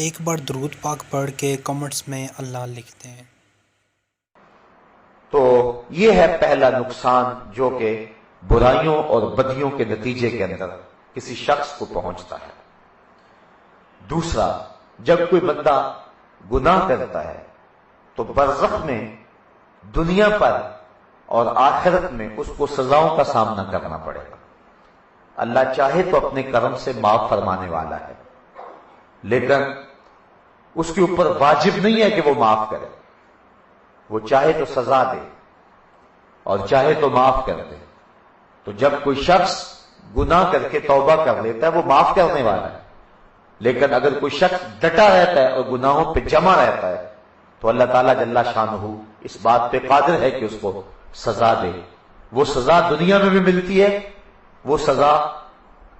ایک بار درود پاک پڑھ کے کمنٹس میں اللہ لکھتے ہیں۔ تو یہ ہے پہلا نقصان جو کہ برائیوں اور بدیوں کے نتیجے کے اندر کسی شخص کو پہنچتا ہے۔ دوسرا، جب کوئی بندہ گناہ کرتا ہے تو برزخ میں، دنیا پر اور آخرت میں اس کو سزاؤں کا سامنا کرنا پڑے گا۔ اللہ چاہے تو اپنے کرم سے معاف فرمانے والا ہے، لیکن اس کے اوپر واجب نہیں ہے کہ وہ معاف کرے۔ وہ چاہے تو سزا دے اور چاہے تو معاف کر دے۔ تو جب کوئی شخص گناہ کر کے توبہ کر لیتا ہے وہ معاف کرنے والا ہے، لیکن اگر کوئی شخص ڈٹا رہتا ہے اور گناہوں پہ جمع رہتا ہے تو اللہ تعالیٰ جل شانہ اس بات پہ قادر ہے کہ اس کو سزا دے۔ وہ سزا دنیا میں بھی ملتی ہے، وہ سزا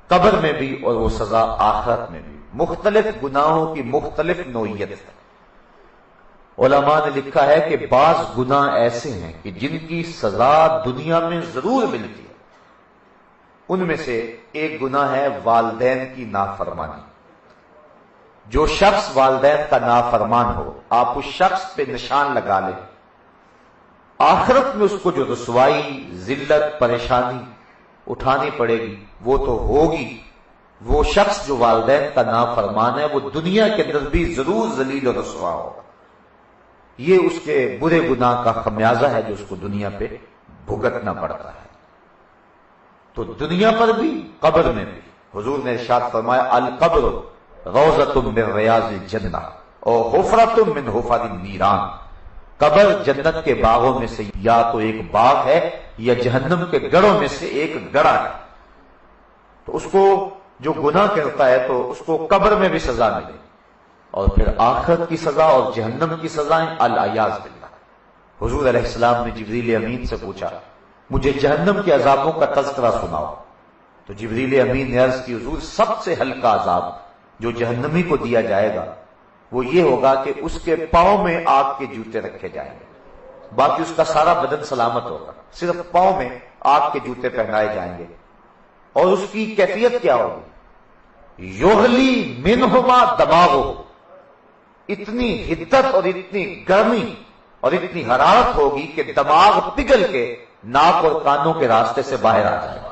قبر میں بھی، اور وہ سزا آخرت میں بھی۔ مختلف گناہوں کی مختلف نوعیت ہے۔ علماء نے لکھا ہے کہ بعض گناہ ایسے ہیں کہ جن کی سزا دنیا میں ضرور ملتی ہے۔ ان میں سے ایک گناہ ہے والدین کی نافرمانی۔ جو شخص والدین کا نافرمان ہو، آپ اس شخص پہ نشان لگا لیں، آخرت میں اس کو جو رسوائی، ذلت، پریشانی اٹھانی پڑے گی وہ تو ہوگی۔ وہ شخص جو والدین کا نافرمان ہے وہ دنیا کے اندر بھی ضرور ذلیل و رسوا ہوگا۔ یہ اس کے برے گناہ کا خمیازہ ہے جو اس کو دنیا پہ بھگتنا پڑتا ہے۔ تو دنیا پر بھی، قبر میں بھی۔ حضور نے ارشاد فرمایا القبر روضۃ من ریاض الجنہ اور حفرۃ من حفر النیران۔ قبر جنت کے باغوں میں سے یا تو ایک باغ ہے یا جہنم کے گڑھوں میں سے ایک گڑھا ہے۔ تو اس کو جو گناہ کرتا ہے تو اس کو قبر میں بھی سزا ملے، اور پھر آخرت کی سزا اور جہنم کی سزائیں العیاذ باللہ۔ حضور علیہ السلام نے جبریل امین سے پوچھا مجھے جہنم کے عذابوں کا تذکرہ سناؤ، تو جبریل امین نے عرض کی حضور سب سے ہلکا عذاب جو جہنمی کو دیا جائے گا وہ یہ ہوگا کہ اس کے پاؤں میں آگ کے جوتے رکھے جائیں گے، باقی اس کا سارا بدن سلامت ہوگا، صرف پاؤں میں آگ کے جوتے پہنائے جائیں گے۔ اور اس کی کیفیت کیا ہوگی؟ یغلی منہما دماغو، اتنی حدت اور اتنی گرمی اور اتنی حرارت ہوگی کہ دماغ پگھل کے ناک اور کانوں کے راستے سے باہر آ جائے گا۔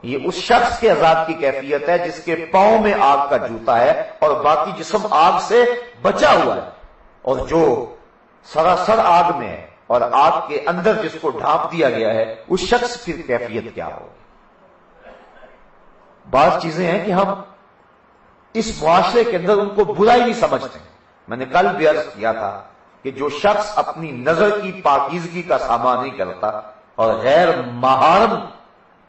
یہ اس شخص کے عذاب کی کیفیت ہے جس کے پاؤں میں آگ کا جوتا ہے اور باقی جسم آگ سے بچا ہوا ہے، اور جو سراسر آگ میں ہے اور آگ کے اندر جس کو ڈھانپ دیا گیا ہے اس شخص کی کیفیت کیا ہوگی؟ بعض چیزیں ہیں کہ ہم اس معاشرے کے اندر ان کو برائی نہیں سمجھتے۔ میں نے کل بھی عرض کیا تھا کہ جو شخص اپنی نظر کی پاکیزگی کا سامان نہیں کرتا اور غیر محرم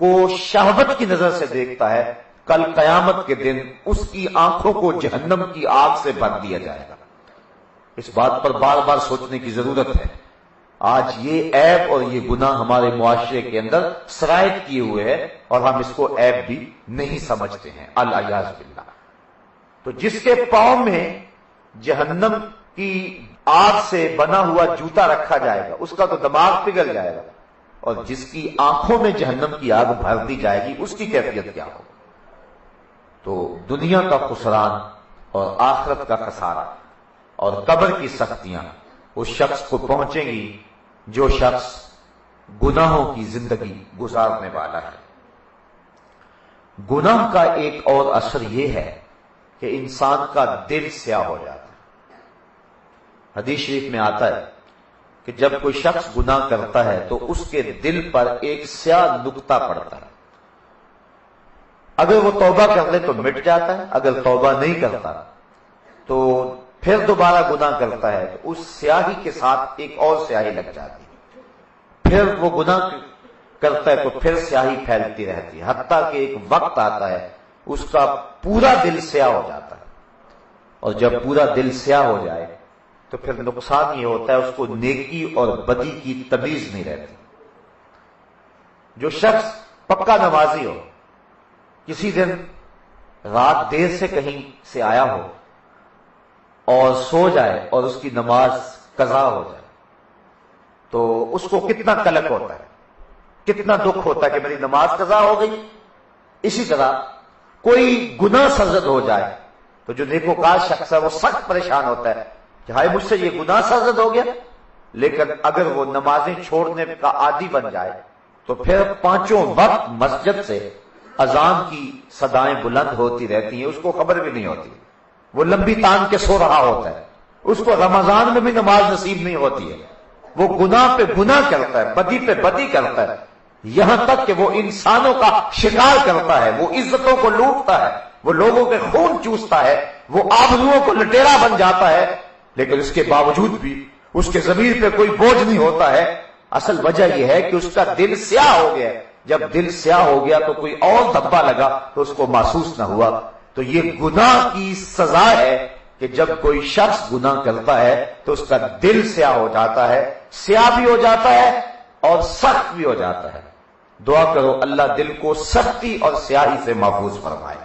کو شہوت کی نظر سے دیکھتا ہے، کل قیامت کے دن اس کی آنکھوں کو جہنم کی آگ سے بھر دیا جائے گا۔ اس بات پر بار بار سوچنے کی ضرورت ہے۔ آج یہ عیب اور یہ گناہ ہمارے معاشرے کے اندر سرایت کیے ہوئے ہے اور ہم اس کو عیب بھی نہیں سمجھتے ہیں، العیاذ باللہ۔ تو جس کے پاؤں میں جہنم کی آگ سے بنا ہوا جوتا رکھا جائے گا اس کا تو دماغ پگھل جائے گا، اور جس کی آنکھوں میں جہنم کی آگ بھر دی جائے گی اس کی کیفیت کیا ہو؟ تو دنیا کا خسران اور آخرت کا خسارہ اور قبر کی سختیاں اس شخص کو پہنچیں گی جو شخص گناہوں کی زندگی گزارنے والا ہے۔ گناہ کا ایک اور اثر یہ ہے کہ انسان کا دل سیاہ ہو جاتا ہے۔ حدیث شریف میں آتا ہے کہ جب کوئی شخص گناہ کرتا ہے تو اس کے دل پر ایک سیاہ نقطہ پڑتا ہے۔ اگر وہ توبہ کر لے تو مٹ جاتا ہے، اگر توبہ نہیں کرتا تو پھر دوبارہ گناہ کرتا ہے تو اس سیاہی کے ساتھ ایک اور سیاہی لگ جاتی ہے، پھر وہ گناہ کرتا ہے تو پھر سیاہی پھیلتی رہتی ہے، حتیٰ کہ ایک وقت آتا ہے اس کا پورا دل سیاہ ہو جاتا ہے۔ اور جب پورا دل سیاہ ہو جائے تو پھر نقصان یہ ہوتا ہے اس کو نیکی اور بدی کی تمیز نہیں رہتی۔ جو شخص پکا نمازی ہو، کسی دن رات دیر سے کہیں سے آیا ہو اور سو جائے اور اس کی نماز قضا ہو جائے تو اس کو کتنا کلک ہوتا ہے، کتنا دکھ ہوتا ہے کہ میری نماز قضا ہو گئی۔ اسی طرح کوئی گناہ سرزد ہو جائے تو جو نیکوکار شخص ہے وہ سخت پریشان ہوتا ہے کہ ہائے مجھ سے یہ گناہ سرزد ہو گیا. لیکن اگر وہ نمازیں چھوڑنے کا عادی بن جائے تو پھر پانچوں وقت مسجد سے اذان کی صدائیں بلند ہوتی رہتی ہیں، اس کو خبر بھی نہیں ہوتی. وہ لمبی تان کے سو رہا ہوتا ہے، اس کو رمضان میں بھی نماز نصیب نہیں ہوتی ہے. وہ گناہ پہ گناہ کرتا ہے، بدی پہ بدی کرتا ہے، یہاں تک کہ وہ انسانوں کا شکار کرتا ہے، وہ عزتوں کو لوٹتا ہے، وہ لوگوں کے خون چوستا ہے، وہ آبروؤں کو لٹیرا بن جاتا ہے. لیکن اس کے باوجود بھی اس کے ضمیر پہ کوئی بوجھ نہیں ہوتا ہے. اصل وجہ یہ ہے کہ اس کا دل سیاہ ہو گیا. جب دل سیاہ ہو گیا تو کوئی اور دھبا لگا تو اس کو محسوس نہ ہوا. تو یہ گناہ کی سزا ہے کہ جب کوئی شخص گناہ کرتا ہے تو اس کا دل سیاہ ہو جاتا ہے، سیاہ بھی ہو جاتا ہے اور سخت بھی ہو جاتا ہے. دعا کرو اللہ دل کو سختی اور سیاہی سے محفوظ فرمائے.